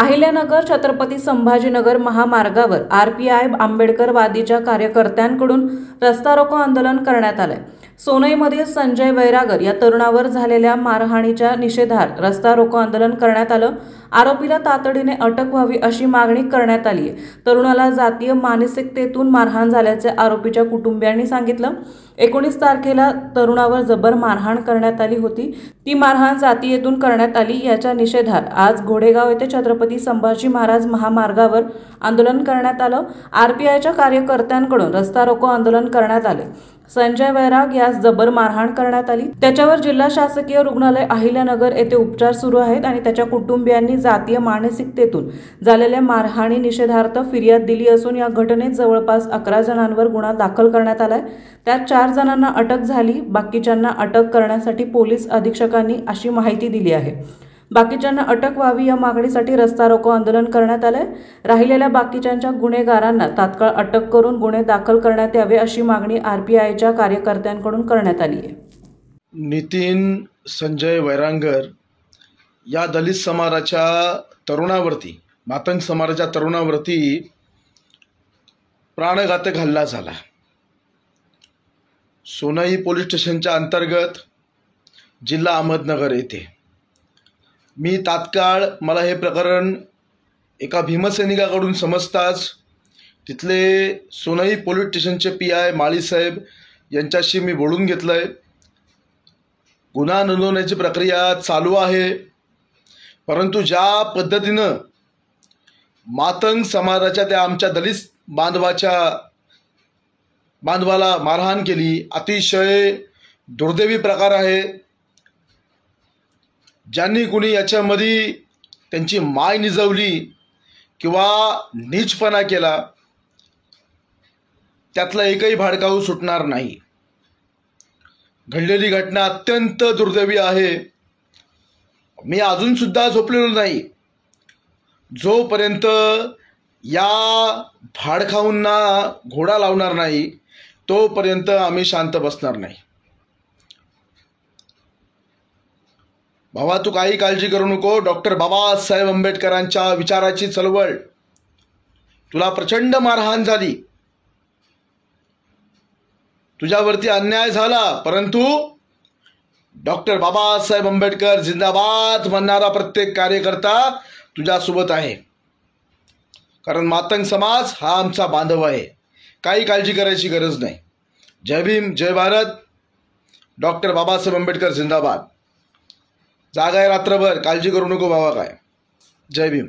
अहिल्यानगर छत्रपती संभाजीनगर महामार्गावर आरपीआय आंबेडकर वादीच्या कार्यकर्त्यांकडून रस्ता रोको आंदोलन करण्यात आले। सोनईमधील संजय वैरागर या तरुणावर झालेल्या मारहाणीच्या निषेधार्थ रस्ता रोको आंदोलन करण्यात आलं। आरोपीला तातडीने अटक व्हावी अशी मागणी करण्यात आली आहे। तरुणाला जातीय मानसिकतेतून मारहाण झाल्याचे आरोपीच्या कुटुंबियांनी सांगितलं। 19 तारखेला तरुणावर जबर मारहाण करण्यात आली होती। ती मारहाण जातीयेतून करण्यात आली। याच्या निषेधार्थ आज घोडेगाव येथे छत्रपती संभाजी महाराज महामार्गावर आंदोलन करण्यात आलं। आरपीआयच्या कार्यकर्त्यांकडून रस्ता रोको आंदोलन करण्यात आले। संजय वैराग यास जबर मारहाण करण्यात आली। त्याच्यावर जिल्हा शासकीय रुग्णालय अहिल्यानगर येथे उपचार सुरू आहेत आणि त्याच्या कुटुंबियांनी जातीय मानसिकतेतून झालेल्या मारहाणी निषेधार्थ फिर्याद दिली असून या घटनेत जवळपास 11 जणांवर गुन्हा दाखल करण्यात आलाय। त्यात 4 जणांना अटक झाली। बाकीच्यांना अटक करण्यासाठी पोलीस अधीक्षकांनी अशी माहिती दिली आहे। बाकीच्यांना अटक व्हावी या मागणीसाठी रस्ता रोको आंदोलन करण्यात आले। राहिलेल्या बाकीच्यांच्या गुन्हेगारांना तात्काळ अटक करून गुन्हे दाखल करण्यात यावे अशी मागणी आरपीआयच्या कार्यकर्त्यांकडून करण्यात आली आहे। नितीन संजय वैरांगर या दलित समाजाच्या तरुणावरती, मातंग समाजाच्या तरुणावरती प्राणघातक हल्ला झाला। सोनई पोलीस स्टेशनच्या अंतर्गत जिल्हा अहमदनगर येथे मी तात्काळ मला हे प्रकरण एका भीमसैनिकाकडून समजताच तिथले सोनई पोलीस स्टेशनचे पीआय माळी साहेब यांच्याशी मी बोलून घेतलंय। गुन्हा नोंदवण्याची प्रक्रिया चालू आहे, परंतु ज्या पद्धतीनं मातंग समाजाच्या त्या आमच्या दलित बांधवाला मारहाण केली, अतिशय दुर्दैवी प्रकार आहे। ज्यांनी कुणी याच्यामध्ये त्यांची माय निजवली किंवा नीचपणा केला त्यातला एकही भाडकाऊ सुटणार नाही। घडलेली घटना अत्यंत दुर्दैवी आहे। मी अजून सुद्धा झोपलेलो नाही। जोपर्यंत या भाडखाऊंना घोडा लावणार नाही तोपर्यंत आम्ही शांत बसणार नाही। भावा, तू काही काळजी करू नको। डॉक्टर बाबासाहेब आंबेडकरांच्या विचाराची चळवळ, तुला प्रचंड मारहाण झाली, तुझ्यावरती अन्याय झाला, परंतु डॉक्टर बाबासाहेब आंबेडकर जिंदाबाद म्हणणारा प्रत्येक कार्यकर्ता तुझ्यासोबत आहे। कारण मातंग समाज हा आमचा बांधव आहे। काही काळजी करायची गरज नाही। जय भीम, जय भारत। डॉक्टर बाबासाहेब आंबेडकर जिंदाबाद। जागा आहे रात्रभर, काळजी करू नको बाबा काय। जय भीम।